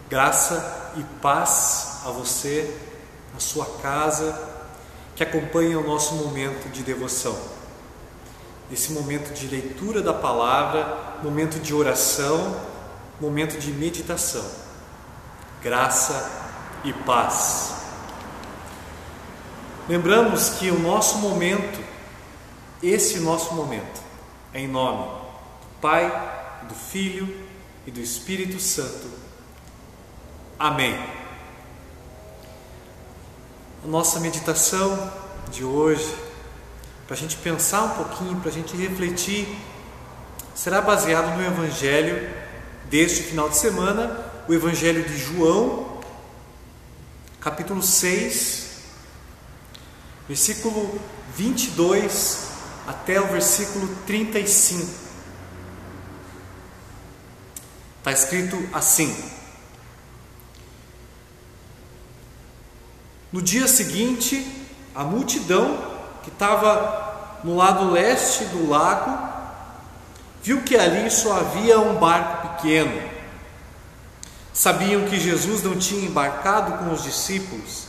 Graça e paz a você, a sua casa, que acompanha o nosso momento de devoção. Esse momento de leitura da palavra, momento de oração, momento de meditação. Graça e paz. Lembramos que o nosso momento, esse nosso momento, é em nome do Pai, do Filho e do Espírito Santo. Amém. A nossa meditação de hoje, para a gente pensar um pouquinho, para a gente refletir, será baseado no Evangelho deste final de semana, o Evangelho de João, capítulo 6, versículo 22 até o versículo 35. Está escrito assim: no dia seguinte, a multidão que estava no lado leste do lago viu que ali só havia um barco pequeno. Sabiam que Jesus não tinha embarcado com os discípulos,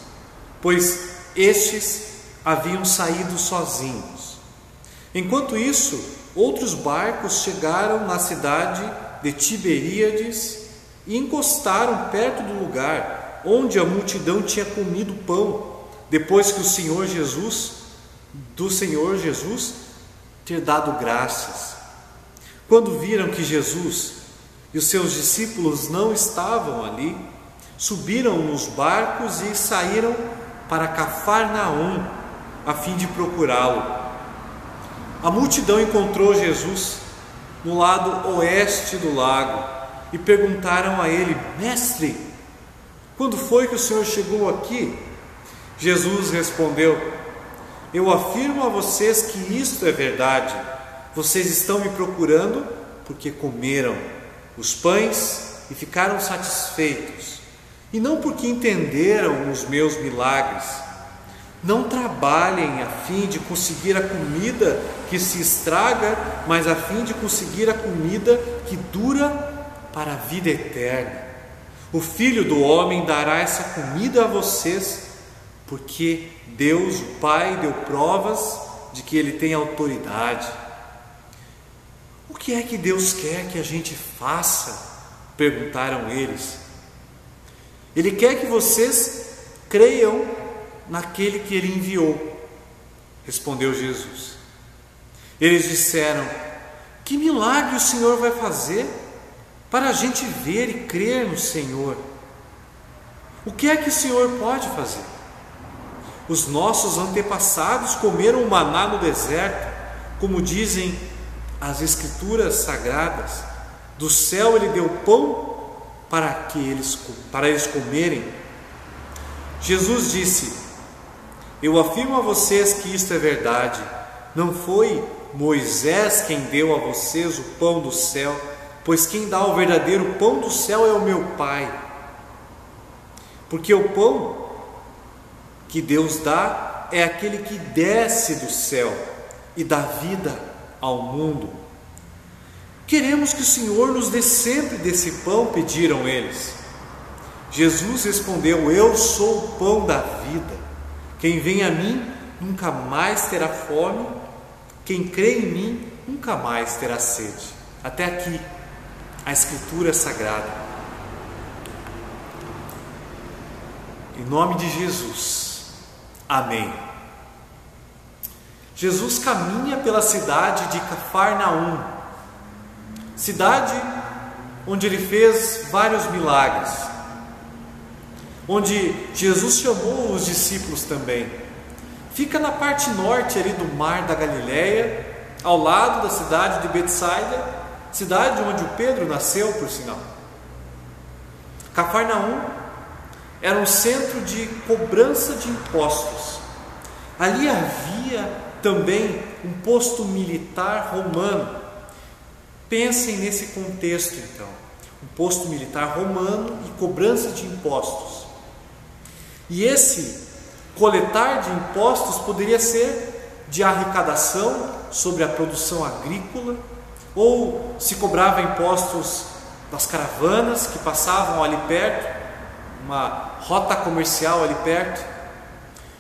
pois estes haviam saído sozinhos. Enquanto isso, outros barcos chegaram na cidade de Tiberíades e encostaram perto do lugar onde a multidão tinha comido pão, depois que do Senhor Jesus ter dado graças. Quando viram que Jesus e os seus discípulos não estavam ali, subiram nos barcos e saíram para Cafarnaum, a fim de procurá-lo. A multidão encontrou Jesus no lado oeste do lago e perguntaram a ele: Mestre, quando foi que o Senhor chegou aqui? Jesus respondeu: eu afirmo a vocês que isto é verdade. Vocês estão me procurando porque comeram os pães e ficaram satisfeitos, e não porque entenderam os meus milagres. Não trabalhem a fim de conseguir a comida que se estraga, mas a fim de conseguir a comida que dura para a vida eterna. O Filho do Homem dará essa comida a vocês, porque Deus, o Pai, deu provas de que Ele tem autoridade. O que é que Deus quer que a gente faça? Perguntaram eles. Ele quer que vocês creiam naquele que Ele enviou, respondeu Jesus. Eles disseram: que milagre o Senhor vai fazer para a gente ver e crer no Senhor? O que é que o Senhor pode fazer? Os nossos antepassados comeram o maná no deserto, como dizem as Escrituras sagradas. Do céu Ele deu pão para eles comerem. Jesus disse: eu afirmo a vocês que isto é verdade. Não foi Moisés quem deu a vocês o pão do céu, pois quem dá o verdadeiro pão do céu é o meu Pai. Porque o pão que Deus dá é aquele que desce do céu e dá vida ao mundo. Queremos que o Senhor nos dê sempre desse pão, pediram eles. Jesus respondeu: eu sou o pão da vida. Quem vem a mim nunca mais terá fome, quem crê em mim nunca mais terá sede. Até aqui a Escritura Sagrada. Em nome de Jesus, amém. Jesus caminha pela cidade de Cafarnaum, cidade onde Ele fez vários milagres, onde Jesus chamou os discípulos também. Fica na parte norte ali do mar da Galileia, ao lado da cidade de Betsaida, cidade onde o Pedro nasceu, por sinal. Cafarnaum era um centro de cobrança de impostos. Ali havia também um posto militar romano. Pensem nesse contexto então: um posto militar romano e cobrança de impostos. E esse coletar de impostos poderia ser de arrecadação sobre a produção agrícola, ou se cobrava impostos das caravanas que passavam ali perto, uma rota comercial ali perto,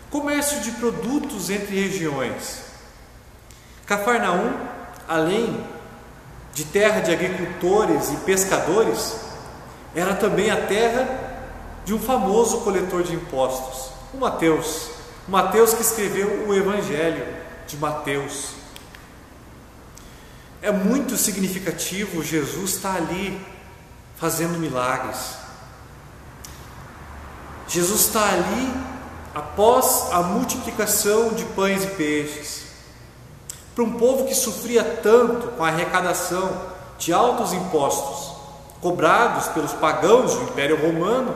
comércio de produtos entre regiões. Cafarnaum, além de terra de agricultores e pescadores, era também a terra de um famoso coletor de impostos, o Mateus. Mateus que escreveu o Evangelho de Mateus. É muito significativo Jesus estar ali fazendo milagres. Jesus está ali após a multiplicação de pães e peixes. Para um povo que sofria tanto com a arrecadação de altos impostos cobrados pelos pagãos do Império Romano,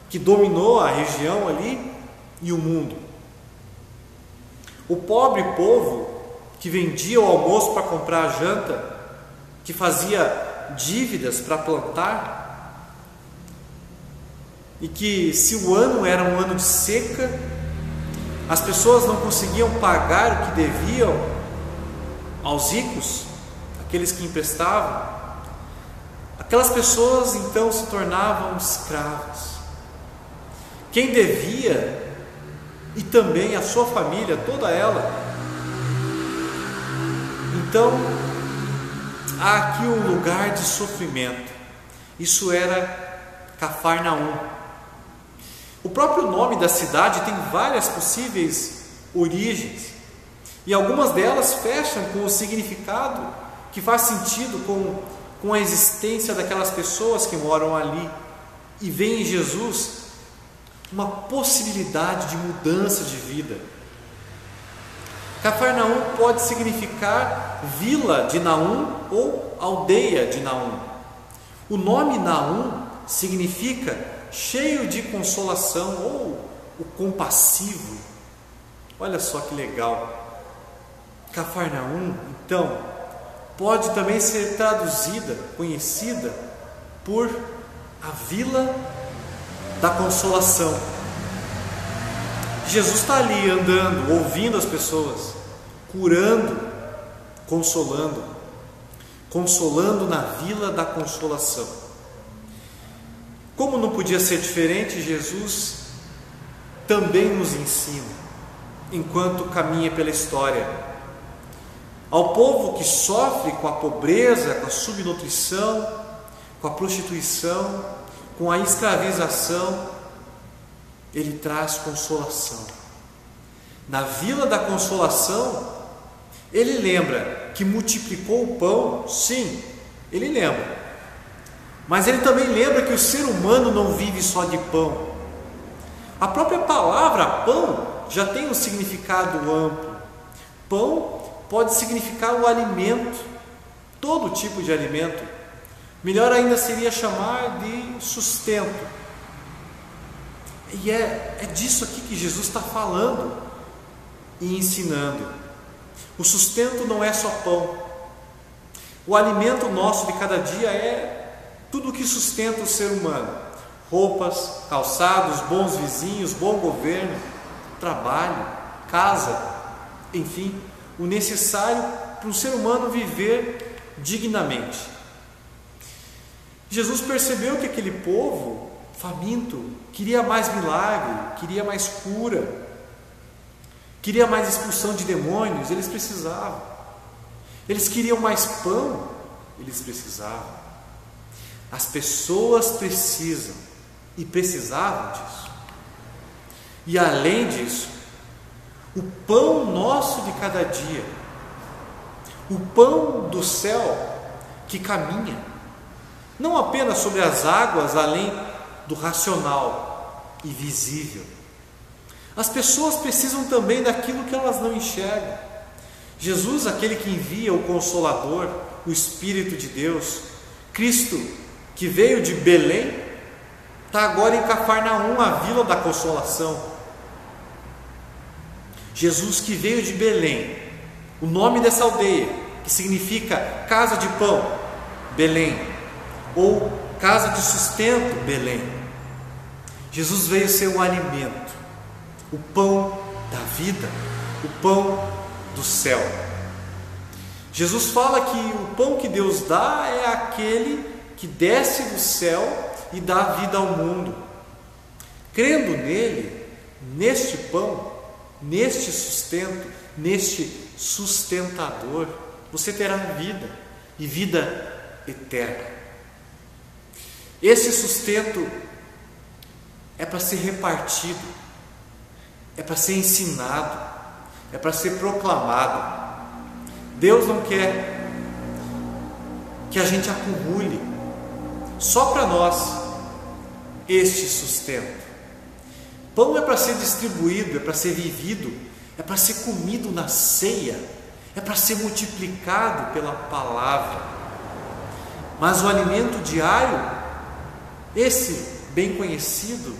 que dominou a região ali e o mundo. O pobre povo que vendia o almoço para comprar a janta, que fazia dívidas para plantar, e que, se o ano era um ano de seca, as pessoas não conseguiam pagar o que deviam aos ricos, aqueles que emprestavam, aquelas pessoas então se tornavam escravas. Quem devia, e também a sua família, toda ela. Então, há aqui um lugar de sofrimento. Isso era Cafarnaum. O próprio nome da cidade tem várias possíveis origens, e algumas delas fecham com o significado que faz sentido com a existência daquelas pessoas que moram ali, e veem em Jesus uma possibilidade de mudança de vida. Cafarnaum pode significar vila de Naum ou aldeia de Naum. O nome Naum significa cheio de consolação ou o compassivo. Olha só que legal. Cafarnaum, então, pode também ser traduzida, conhecida por a vila da consolação. Jesus está ali andando, ouvindo as pessoas, curando, consolando na vila da consolação. Como não podia ser diferente, Jesus também nos ensina, enquanto caminha pela história, ao povo que sofre com a pobreza, com a subnutrição, com a prostituição, com a escravização, Ele traz consolação. Na vila da consolação, Ele lembra que multiplicou o pão, sim, Ele lembra. Mas Ele também lembra que o ser humano não vive só de pão. A própria palavra pão já tem um significado amplo. Pão pode significar o alimento, todo tipo de alimento. Melhor ainda seria chamar de sustento. E é disso aqui que Jesus está falando e ensinando. O sustento não é só pão. O alimento nosso de cada dia é tudo o que sustenta o ser humano: roupas, calçados, bons vizinhos, bom governo, trabalho, casa, enfim, o necessário para o ser humano viver dignamente. Jesus percebeu que aquele povo faminto queria mais milagre, queria mais cura, queria mais expulsão de demônios. Eles precisavam. Eles queriam mais pão. Eles precisavam. As pessoas precisam e precisavam disso. E além disso, o pão nosso de cada dia, o pão do céu que caminha, não apenas sobre as águas, além do racional e visível. As pessoas precisam também daquilo que elas não enxergam. Jesus, aquele que envia o Consolador, o Espírito de Deus, Cristo, que veio de Belém, está agora em Cafarnaum, a vila da consolação. Jesus que veio de Belém, o nome dessa aldeia, que significa casa de pão, Belém, ou casa de sustento, Belém. Jesus veio ser um alimento, o pão da vida, o pão do céu. Jesus fala que o pão que Deus dá é aquele que desce do céu e dá vida ao mundo. Crendo nele, neste pão, neste sustento, neste sustentador, você terá vida e vida eterna. Esse sustento é para ser repartido, é para ser ensinado, é para ser proclamado. Deus não quer que a gente acumule só para nós este sustento. Pão é para ser distribuído, é para ser vivido, é para ser comido na ceia, é para ser multiplicado pela palavra. Mas o alimento diário, esse bem conhecido,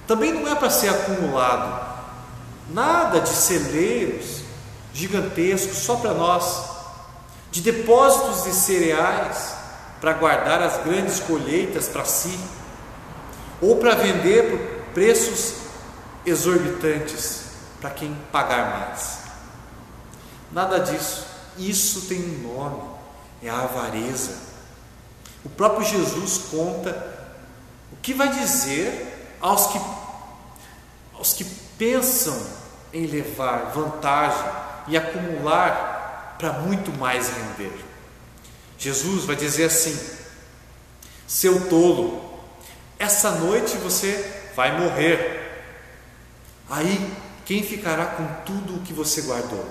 também não é para ser acumulado. Nada de celeiros gigantescos só para nós, de depósitos de cereais para guardar as grandes colheitas para si, ou para vender por preços exorbitantes para quem pagar mais. Nada disso. Isso tem um nome, é a avareza. O próprio Jesus conta o que vai dizer aos que pensam em levar vantagem e acumular para muito mais render. Jesus vai dizer assim: seu tolo, essa noite você vai morrer. Aí quem ficará com tudo o que você guardou?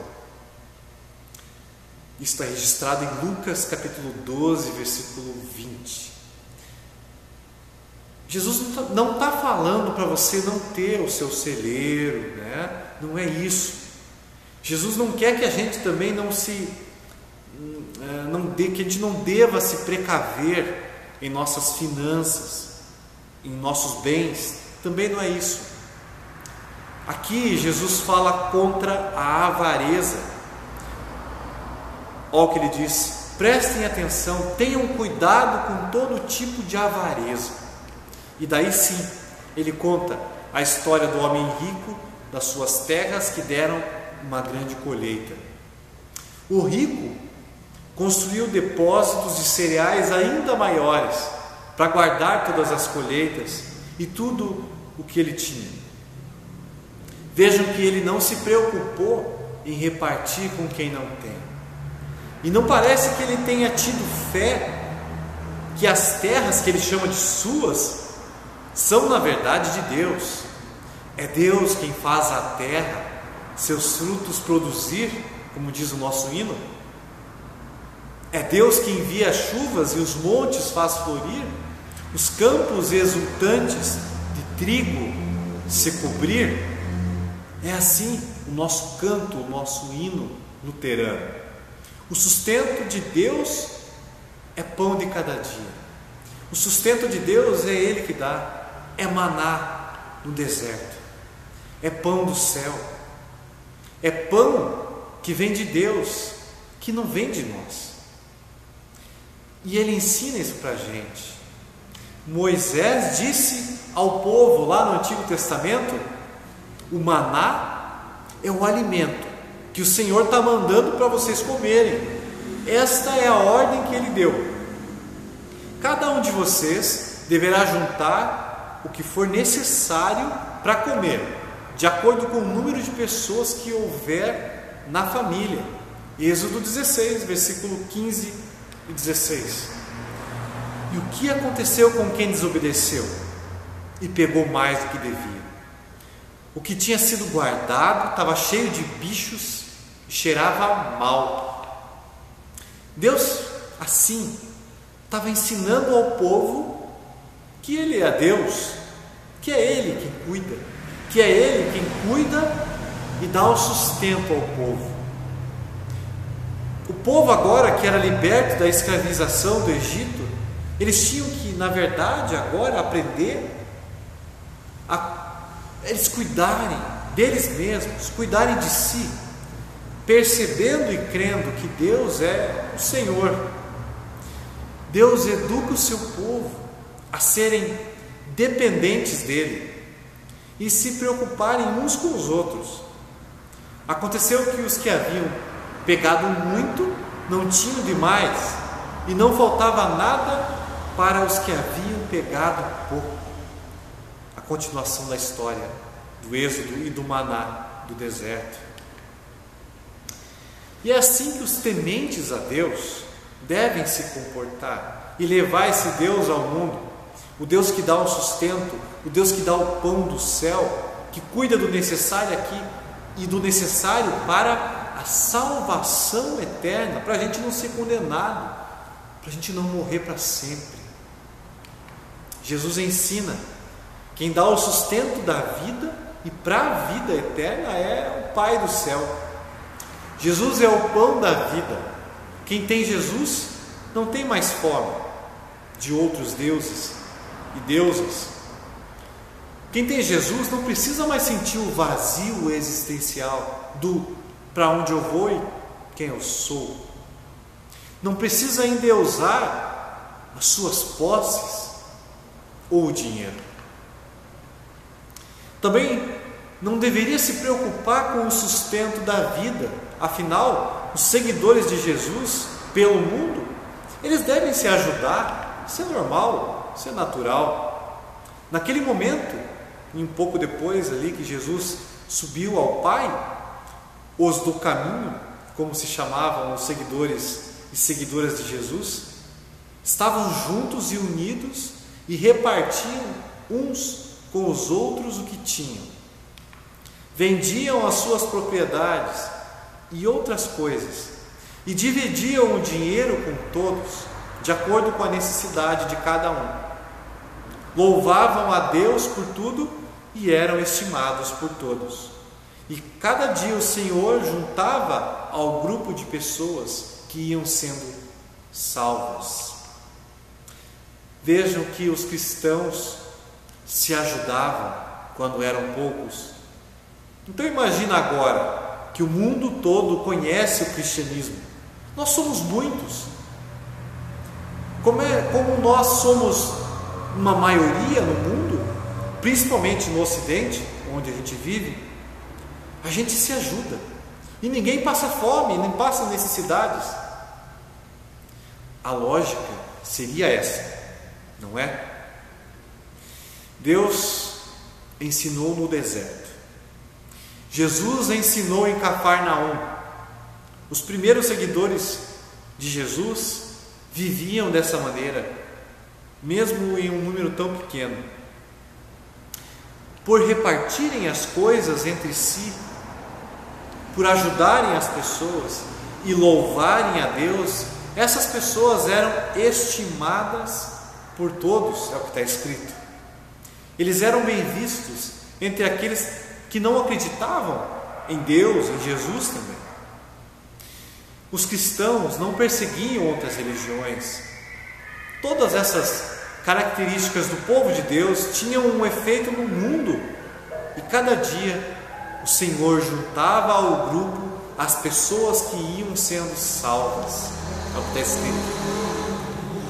Isso está registrado em Lucas capítulo 12, versículo 20. Jesus não está falando para você não ter o seu celeiro, né? Não é isso. Jesus não quer que a gente também que a gente não deva se precaver em nossas finanças, em nossos bens. Também não é isso. Aqui Jesus fala contra a avareza. Olha o que ele diz: prestem atenção, tenham cuidado com todo tipo de avareza. E daí sim, ele conta a história do homem rico, das suas terras que deram uma grande colheita. O rico construiu depósitos de cereais ainda maiores para guardar todas as colheitas e tudo o que ele tinha. Vejam que ele não se preocupou em repartir com quem não tem. E não parece que ele tenha tido fé que as terras que ele chama de suas são na verdade de Deus. É Deus quem faz a terra, seus frutos produzir, como diz o nosso hino. É Deus que envia as chuvas e os montes faz florir, os campos exultantes de trigo se cobrir. É assim o nosso canto, o nosso hino luterano. O sustento de Deus é pão de cada dia. O sustento de Deus é Ele que dá. É maná no deserto. É pão do céu. É pão que vem de Deus, que não vem de nós. E Ele ensina isso para a gente. Moisés disse ao povo lá no Antigo Testamento: o maná é o alimento que o Senhor está mandando para vocês comerem. Esta é a ordem que Ele deu. Cada um de vocês deverá juntar o que for necessário para comer, de acordo com o número de pessoas que houver na família. Êxodo 16, versículo 15 e 16. E o que aconteceu com quem desobedeceu e pegou mais do que devia? O que tinha sido guardado estava cheio de bichos e cheirava mal. Deus, assim, estava ensinando ao povo que Ele é Deus, que é Ele quem cuida, que é Ele quem cuida e dá o sustento ao povo. O povo agora que era liberto da escravização do Egito, eles tinham que, na verdade, agora aprender a eles cuidarem deles mesmos, cuidarem de si, percebendo e crendo que Deus é o Senhor. Deus educa o seu povo a serem dependentes dele e se preocuparem uns com os outros. Aconteceu que os que haviam pegado muito não tinham demais e não faltava nada para os que haviam pegado pouco. A continuação da história do Êxodo e do maná do deserto. E é assim que os tementes a Deus devem se comportar e levar esse Deus ao mundo, o Deus que dá o sustento, o Deus que dá o pão do céu, que cuida do necessário aqui e do necessário para a salvação eterna, para a gente não ser condenado, para a gente não morrer para sempre. Jesus ensina: quem dá o sustento da vida e para a vida eterna é o Pai do céu. Jesus é o pão da vida. Quem tem Jesus não tem mais fome de outros deuses e deusas. Quem tem Jesus não precisa mais sentir o vazio existencial do para onde eu vou e quem eu sou. Não precisa endeusar as suas posses ou o dinheiro. Também não deveria se preocupar com o sustento da vida. Afinal, os seguidores de Jesus pelo mundo, eles devem se ajudar. Isso é normal, isso é natural. Naquele momento, e um pouco depois ali que Jesus subiu ao Pai, os do caminho, como se chamavam os seguidores e seguidoras de Jesus, estavam juntos e unidos e repartiam uns com os outros o que tinham. Vendiam as suas propriedades e outras coisas e dividiam o dinheiro com todos, de acordo com a necessidade de cada um. Louvavam a Deus por tudo e eram estimados por todos. E cada dia o Senhor juntava ao grupo de pessoas que iam sendo salvas. Vejam que os cristãos se ajudavam quando eram poucos. Então imagina agora que o mundo todo conhece o cristianismo. Nós somos muitos. Como nós somos uma maioria no mundo, principalmente no Ocidente, onde a gente vive, a gente se ajuda. E ninguém passa fome, nem passa necessidades. A lógica seria essa, não é? Deus ensinou no deserto. Jesus ensinou em Cafarnaum. Os primeiros seguidores de Jesus viviam dessa maneira, mesmo em um número tão pequeno. Por repartirem as coisas entre si, por ajudarem as pessoas e louvarem a Deus, essas pessoas eram estimadas por todos, é o que está escrito. Eles eram bem vistos entre aqueles que não acreditavam em Deus, em Jesus também. Os cristãos não perseguiam outras religiões. Todas essas características do povo de Deus tinham um efeito no mundo, e cada dia o Senhor juntava ao grupo as pessoas que iam sendo salvas. É o que está escrito.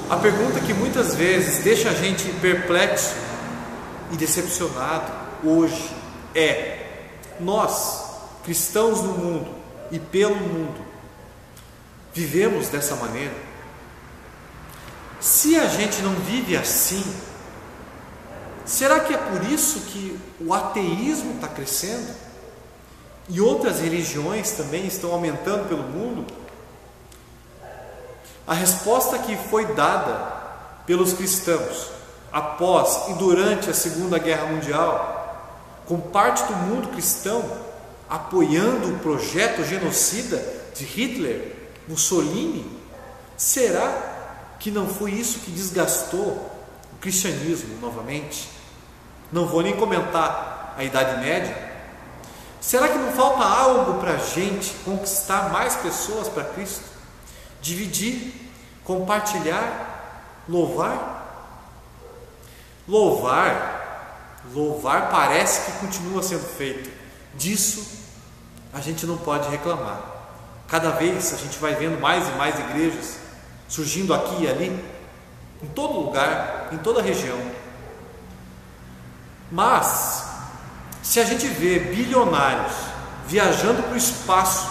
A pergunta que muitas vezes deixa a gente perplexo e decepcionado hoje é: nós, cristãos no mundo e pelo mundo, vivemos dessa maneira? Se a gente não vive assim, será que é por isso que o ateísmo está crescendo? E outras religiões também estão aumentando pelo mundo? A resposta que foi dada pelos cristãos após e durante a Segunda Guerra Mundial, com parte do mundo cristão apoiando o projeto genocida de Hitler, Mussolini, será que não foi isso que desgastou o cristianismo novamente? Não vou nem comentar a Idade Média. Será que não falta algo para a gente conquistar mais pessoas para Cristo? Dividir, compartilhar, louvar? Louvar parece que continua sendo feito. Disso a gente não pode reclamar. Cada vez a gente vai vendo mais e mais igrejas surgindo aqui e ali, em todo lugar, em toda a região. Mas se a gente vê bilionários viajando para o espaço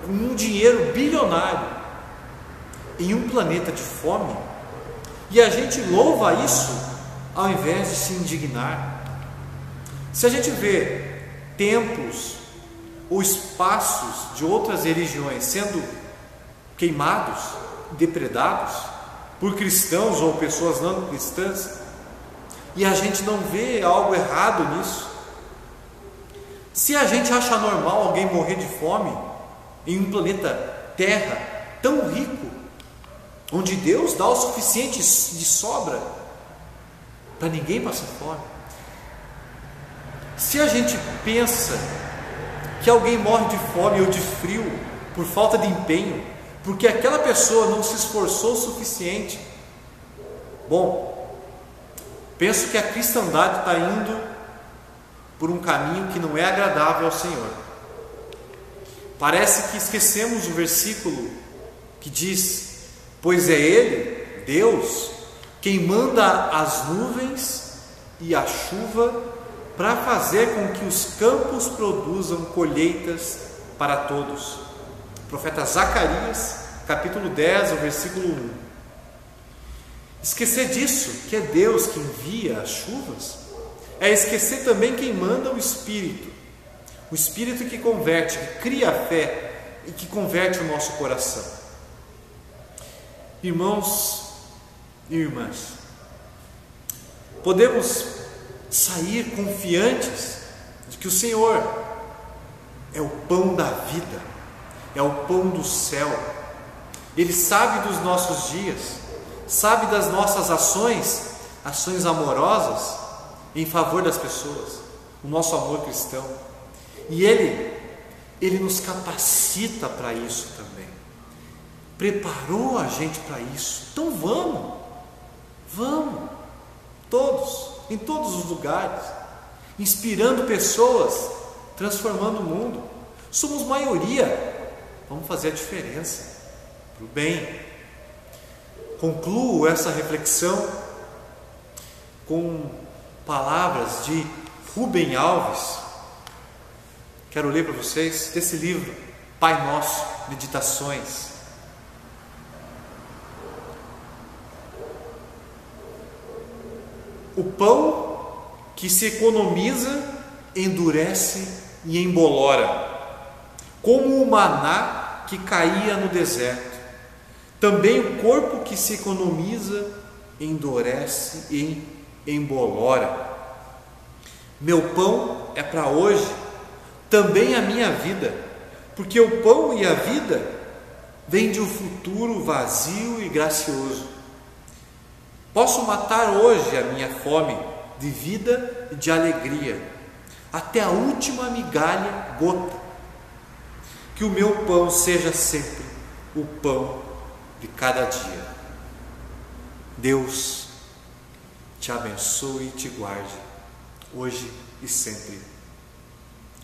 com um dinheiro bilionário em um planeta de fome, E a gente louva isso ao invés de se indignar. Se a gente vê templos ou espaços de outras religiões sendo queimados, depredados por cristãos ou pessoas não cristãs, e a gente não vê algo errado nisso, se a gente acha normal alguém morrer de fome em um planeta Terra tão rico, onde Deus dá o suficiente de sobra para ninguém passar fome, se a gente pensa que alguém morre de fome ou de frio por falta de empenho, porque aquela pessoa não se esforçou o suficiente, bom, penso que a cristandade está indo por um caminho que não é agradável ao Senhor. Parece que esquecemos o versículo que diz: pois é Ele, Deus, quem manda as nuvens e a chuva para fazer com que os campos produzam colheitas para todos. O profeta Zacarias, capítulo 10, o versículo 1. Esquecer disso, que é Deus que envia as chuvas, é esquecer também quem manda o Espírito que converte, que cria a fé e que converte o nosso coração. Irmãos e irmãs, podemos sair confiantes de que o Senhor é o pão da vida, é o pão do céu. Ele sabe dos nossos dias, sabe das nossas ações amorosas em favor das pessoas, o nosso amor cristão. E Ele nos capacita para isso também, preparou a gente para isso. Então vamos, todos, em todos os lugares, inspirando pessoas, transformando o mundo. Somos maioria, vamos fazer a diferença para o bem. Concluo essa reflexão com palavras de Rubem Alves. Quero ler para vocês desse livro, Pai Nosso, Meditações. O pão que se economiza endurece e embolora, como o maná que caía no deserto. Também o corpo que se economiza endurece e embolora. Meu pão é para hoje, também a minha vida, porque o pão e a vida vêm de um futuro vazio e gracioso. Posso matar hoje a minha fome de vida e de alegria, até a última migalha, gota. Que o meu pão seja sempre o pão de cada dia. Deus te abençoe e te guarde, hoje e sempre.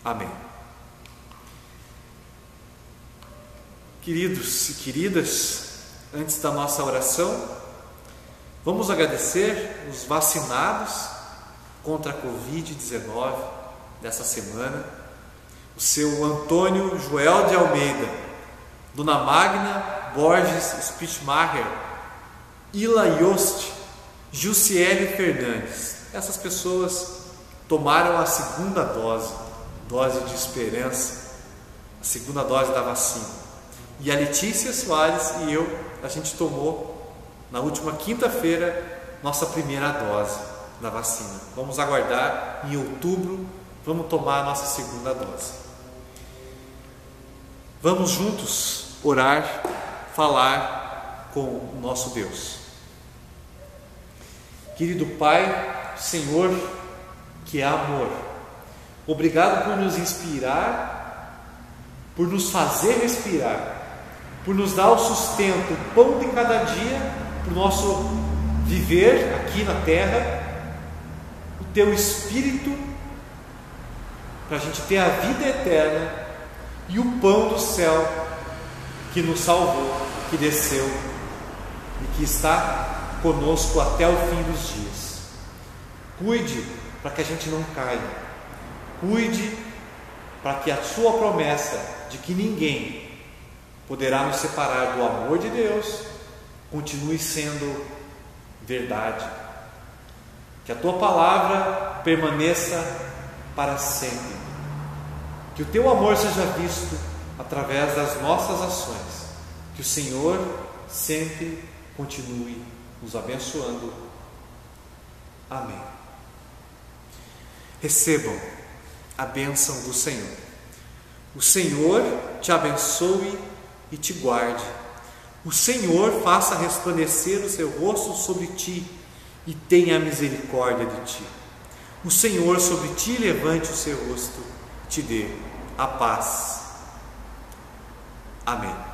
Amém. Queridos e queridas, antes da nossa oração, vamos agradecer os vacinados contra a Covid-19 dessa semana. O seu Antônio Joel de Almeida, Dona Magna Borges Spitzmacher, Ila Yost, Jussiele Fernandes. Essas pessoas tomaram a segunda dose de esperança, a segunda dose da vacina. E a Letícia Soares e eu, a gente tomou na última quinta-feira nossa primeira dose da vacina. Vamos aguardar, em outubro vamos tomar a nossa segunda dose. Vamos juntos orar, falar com o nosso Deus. Querido Pai, Senhor, que é amor, obrigado por nos inspirar, por nos fazer respirar, por nos dar o sustento, o pão de cada dia, para o nosso viver aqui na terra, o Teu Espírito, para a gente ter a vida eterna, e o pão do céu que nos salvou, que desceu e que está conosco até o fim dos dias. Cuide para que a gente não caia, cuide para que a Sua promessa de que ninguém poderá nos separar do amor de Deus continue sendo verdade. Que a tua palavra permaneça para sempre. Que o teu amor seja visto através das nossas ações. Que o Senhor sempre continue nos abençoando. Amém. Recebam a bênção do Senhor. O Senhor te abençoe e te guarde. O Senhor faça resplandecer o seu rosto sobre ti e tenha misericórdia de ti. O Senhor sobre ti levante o seu rosto e te dê a paz. Amém.